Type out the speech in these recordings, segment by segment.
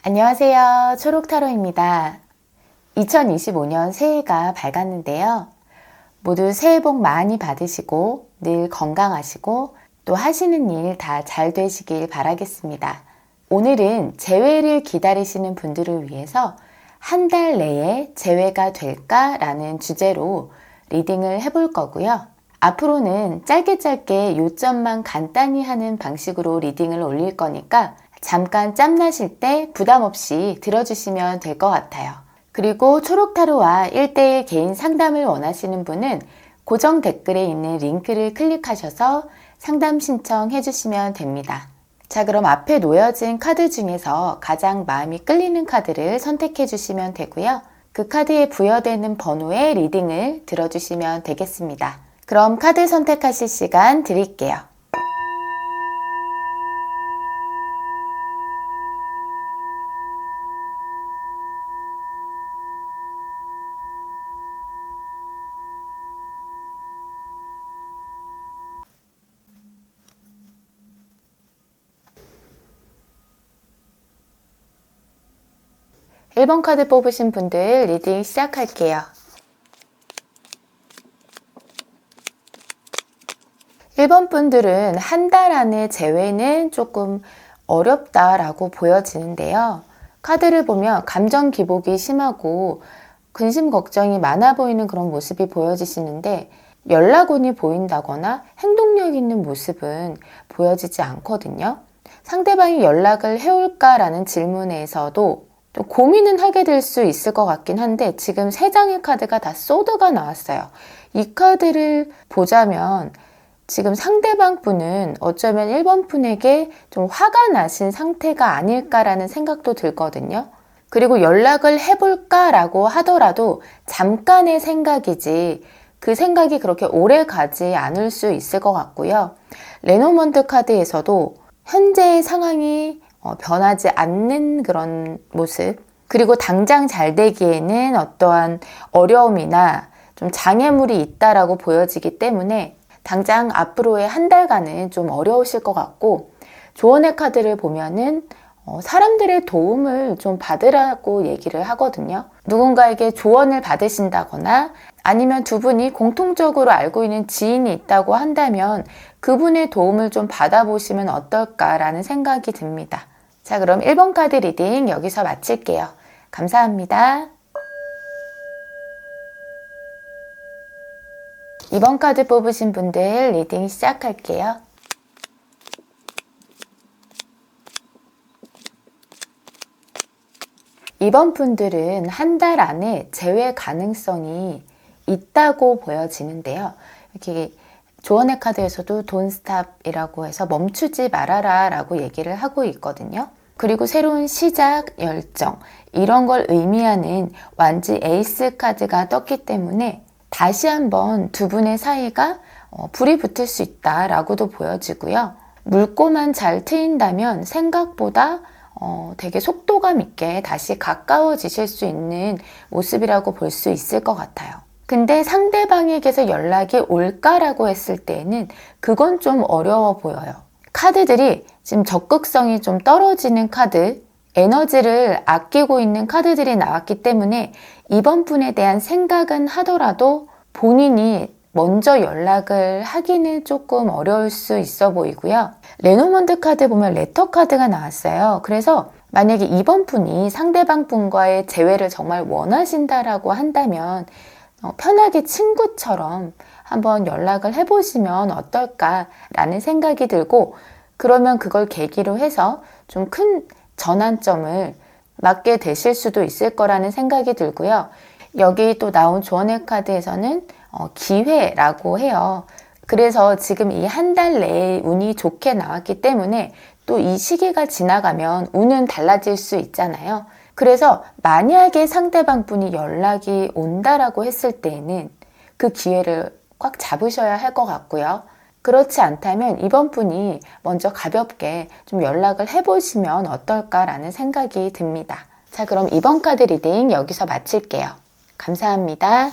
안녕하세요. 초록타로입니다. 2025년 새해가 밝았는데요. 모두 새해 복 많이 받으시고 늘 건강하시고 또 하시는 일 다 잘 되시길 바라겠습니다. 오늘은 재회를 기다리시는 분들을 위해서 한 달 내에 재회가 될까라는 주제로 리딩을 해볼 거고요. 앞으로는 짧게 요점만 간단히 하는 방식으로 리딩을 올릴 거니까 잠깐 짬나실 때 부담 없이 들어주시면 될 것 같아요. 그리고 초록타로와 1대1 개인 상담을 원하시는 분은 고정 댓글에 있는 링크를 클릭하셔서 상담 신청해 주시면 됩니다. 자, 그럼 앞에 놓여진 카드 중에서 가장 마음이 끌리는 카드를 선택해 주시면 되고요. 그 카드에 부여되는 번호의 리딩을 들어주시면 되겠습니다. 그럼 카드 선택하실 시간 드릴게요. 1번 카드 뽑으신 분들 리딩 시작할게요. 1번 분들은 한 달 안에 재회는 조금 어렵다라고 보여지는데요. 카드를 보면 감정 기복이 심하고 근심 걱정이 많아 보이는 그런 모습이 보여지시는데 연락운이 보인다거나 행동력 있는 모습은 보여지지 않거든요. 상대방이 연락을 해올까라는 질문에서도 좀 고민은 하게 될 수 있을 것 같긴 한데 지금 3장의 카드가 다 소드가 나왔어요. 이 카드를 보자면 지금 상대방 분은 어쩌면 1번 분에게 좀 화가 나신 상태가 아닐까라는 생각도 들거든요. 그리고 연락을 해볼까라고 하더라도 잠깐의 생각이지 그 생각이 그렇게 오래 가지 않을 수 있을 것 같고요. 레노먼트 카드에서도 현재의 상황이 변하지 않는 그런 모습, 그리고 당장 잘 되기에는 어떠한 어려움이나 좀 장애물이 있다라고 보여지기 때문에 당장 앞으로의 한 달간은 좀 어려우실 것 같고, 조언의 카드를 보면은 사람들의 도움을 좀 받으라고 얘기를 하거든요. 누군가에게 조언을 받으신다거나 아니면 두 분이 공통적으로 알고 있는 지인이 있다고 한다면 그분의 도움을 좀 받아보시면 어떨까라는 생각이 듭니다. 자, 그럼 1번 카드 리딩 여기서 마칠게요. 감사합니다. 2번 카드 뽑으신 분들 리딩 시작할게요. 2번 분들은 한 달 안에 재회 가능성이 있다고 보여지는데요. 이렇게 조언의 카드에서도 Don't stop이라고 해서 멈추지 말아라 라고 얘기를 하고 있거든요. 그리고 새로운 시작, 열정 이런 걸 의미하는 완지 에이스 카드가 떴기 때문에 다시 한번 두 분의 사이가 불이 붙을 수 있다라고도 보여지고요. 물꼬만 잘 트인다면 생각보다 되게 속도감 있게 다시 가까워지실 수 있는 모습이라고 볼 수 있을 것 같아요. 근데 상대방에게서 연락이 올까라고 했을 때에는 그건 좀 어려워 보여요. 카드들이 지금 적극성이 좀 떨어지는 카드, 에너지를 아끼고 있는 카드들이 나왔기 때문에 이번 분에 대한 생각은 하더라도 본인이 먼저 연락을 하기는 조금 어려울 수 있어 보이고요. 레노먼트 카드 보면 레터 카드가 나왔어요. 그래서 만약에 이번 분이 상대방 분과의 재회를 정말 원하신다라고 한다면 편하게 친구처럼 한번 연락을 해보시면 어떨까라는 생각이 들고, 그러면 그걸 계기로 해서 좀 큰 전환점을 맞게 되실 수도 있을 거라는 생각이 들고요. 여기 또 나온 조언의 카드에서는 기회라고 해요. 그래서 지금 이 한 달 내에 운이 좋게 나왔기 때문에 또 이 시기가 지나가면 운은 달라질 수 있잖아요. 그래서 만약에 상대방 분이 연락이 온다라고 했을 때에는 그 기회를 꽉 잡으셔야 할 것 같고요. 그렇지 않다면 이번 분이 먼저 가볍게 좀 연락을 해보시면 어떨까라는 생각이 듭니다. 자, 그럼 이번 카드 리딩 여기서 마칠게요. 감사합니다.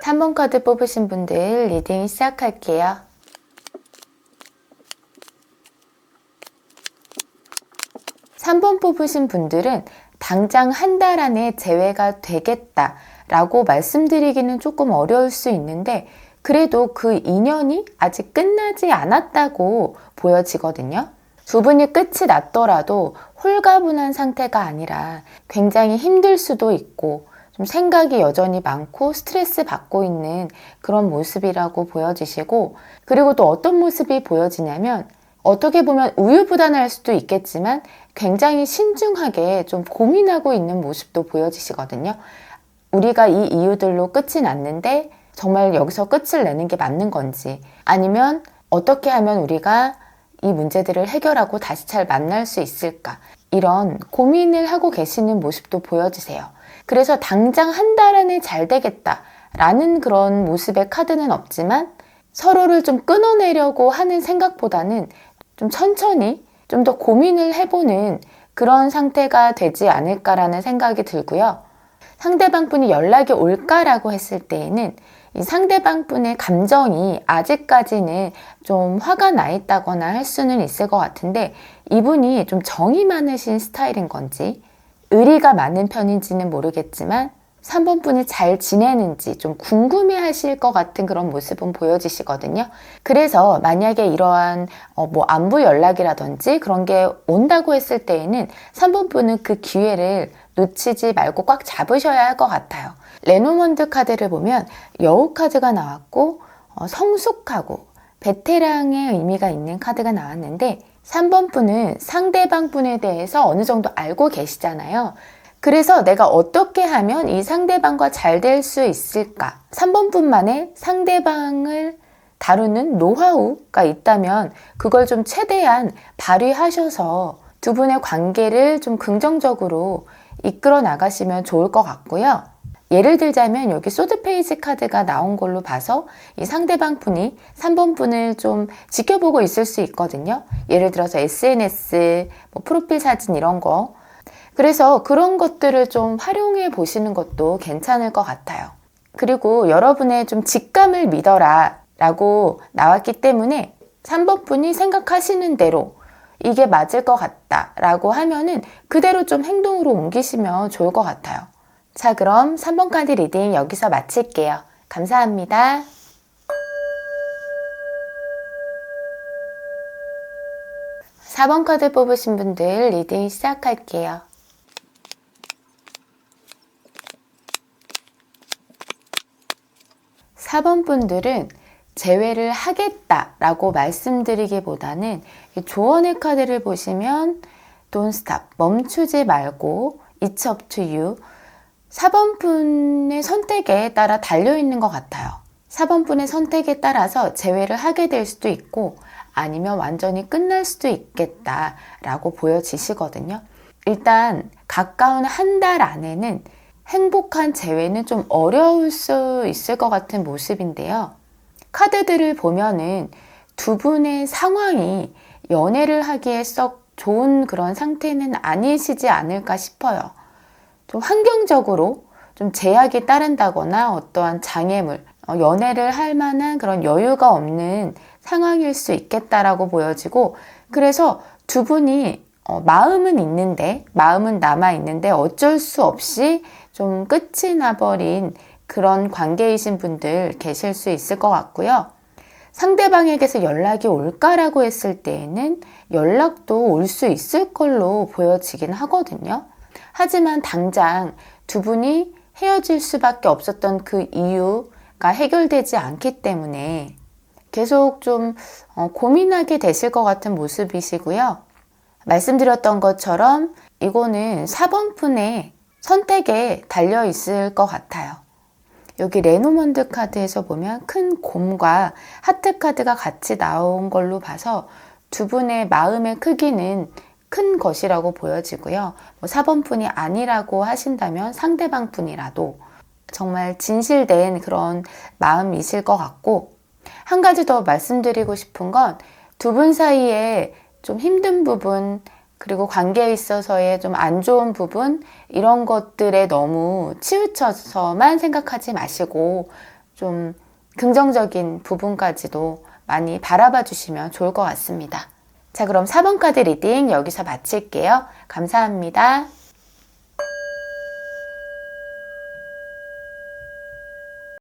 3번 카드 뽑으신 분들 리딩 시작할게요. 3번 뽑으신 분들은 당장 한 달 안에 재회가 되겠다 라고 말씀드리기는 조금 어려울 수 있는데 그래도 그 인연이 아직 끝나지 않았다고 보여지거든요. 두 분이 끝이 났더라도 홀가분한 상태가 아니라 굉장히 힘들 수도 있고 좀 생각이 여전히 많고 스트레스 받고 있는 그런 모습이라고 보여지시고, 그리고 또 어떤 모습이 보여지냐면 어떻게 보면 우유부단할 수도 있겠지만 굉장히 신중하게 좀 고민하고 있는 모습도 보여지시거든요. 우리가 이 이유들로 끝이 났는데 정말 여기서 끝을 내는 게 맞는 건지, 아니면 어떻게 하면 우리가 이 문제들을 해결하고 다시 잘 만날 수 있을까, 이런 고민을 하고 계시는 모습도 보여지세요. 그래서 당장 한 달 안에 잘 되겠다 라는 그런 모습의 카드는 없지만 서로를 좀 끊어내려고 하는 생각보다는 좀 천천히 좀 더 고민을 해보는 그런 상태가 되지 않을까라는 생각이 들고요. 상대방 분이 연락이 올까라고 했을 때에는 이 상대방 분의 감정이 아직까지는 좀 화가 나 있다거나 할 수는 있을 것 같은데, 이분이 좀 정이 많으신 스타일인 건지 의리가 많은 편인지는 모르겠지만 3번 분이 잘 지내는지 좀 궁금해 하실 것 같은 그런 모습은 보여지시거든요. 그래서 만약에 이러한 안부 연락이라든지 그런 게 온다고 했을 때에는 3번 분은 그 기회를 놓치지 말고 꽉 잡으셔야 할 것 같아요. 레노먼드 카드를 보면 여우 카드가 나왔고 성숙하고 베테랑의 의미가 있는 카드가 나왔는데, 3번 분은 상대방 분에 대해서 어느 정도 알고 계시잖아요. 그래서 내가 어떻게 하면 이 상대방과 잘 될 수 있을까? 3번 분만의 상대방을 다루는 노하우가 있다면 그걸 좀 최대한 발휘하셔서 두 분의 관계를 좀 긍정적으로 이끌어 나가시면 좋을 것 같고요. 예를 들자면 여기 소드 페이지 카드가 나온 걸로 봐서 이 상대방 분이 3번 분을 좀 지켜보고 있을 수 있거든요. 예를 들어서 SNS, 프로필 사진 이런 거. 그래서 그런 것들을 좀 활용해 보시는 것도 괜찮을 것 같아요. 그리고 여러분의 좀 직감을 믿어라 라고 나왔기 때문에 3번 분이 생각하시는 대로 이게 맞을 것 같다 라고 하면은 그대로 좀 행동으로 옮기시면 좋을 것 같아요. 자, 그럼 3번 카드 리딩 여기서 마칠게요. 감사합니다. 4번 카드 뽑으신 분들 리딩 시작할게요. 사 번 분들은 재회를 하겠다라고 말씀드리기보다는 조언의 카드를 보시면 Don't stop, 멈추지 말고 It's up to you. 4번 분의 선택에 따라 달려있는 것 같아요. 4번 분의 선택에 따라서 재회를 하게 될 수도 있고 아니면 완전히 끝날 수도 있겠다라고 보여지시거든요. 일단 가까운 한 달 안에는 행복한 재회는 좀 어려울 수 있을 것 같은 모습인데요. 카드들을 보면은 두 분의 상황이 연애를 하기에 썩 좋은 그런 상태는 아니시지 않을까 싶어요. 좀 환경적으로 좀 제약이 따른다거나 어떠한 장애물, 연애를 할 만한 그런 여유가 없는 상황일 수 있겠다라고 보여지고, 그래서 두 분이 마음은 있는데, 마음은 남아있는데 어쩔 수 없이 좀 끝이 나버린 그런 관계이신 분들 계실 수 있을 것 같고요. 상대방에게서 연락이 올까라고 했을 때에는 연락도 올 수 있을 걸로 보여지긴 하거든요. 하지만 당장 두 분이 헤어질 수밖에 없었던 그 이유가 해결되지 않기 때문에 계속 좀 고민하게 되실 것 같은 모습이시고요. 말씀드렸던 것처럼 이거는 4번 분의 선택에 달려 있을 것 같아요. 여기 레노먼드 카드에서 보면 큰 곰과 하트 카드가 같이 나온 걸로 봐서 두 분의 마음의 크기는 큰 것이라고 보여지고요. 4번 분이 아니라고 하신다면 상대방 분이라도 정말 진실된 그런 마음이실 것 같고, 한 가지 더 말씀드리고 싶은 건 두 분 사이에 좀 힘든 부분, 그리고 관계에 있어서의 좀 안 좋은 부분, 이런 것들에 너무 치우쳐서만 생각하지 마시고 좀 긍정적인 부분까지도 많이 바라봐 주시면 좋을 것 같습니다. 자, 그럼 4번 카드 리딩 여기서 마칠게요. 감사합니다.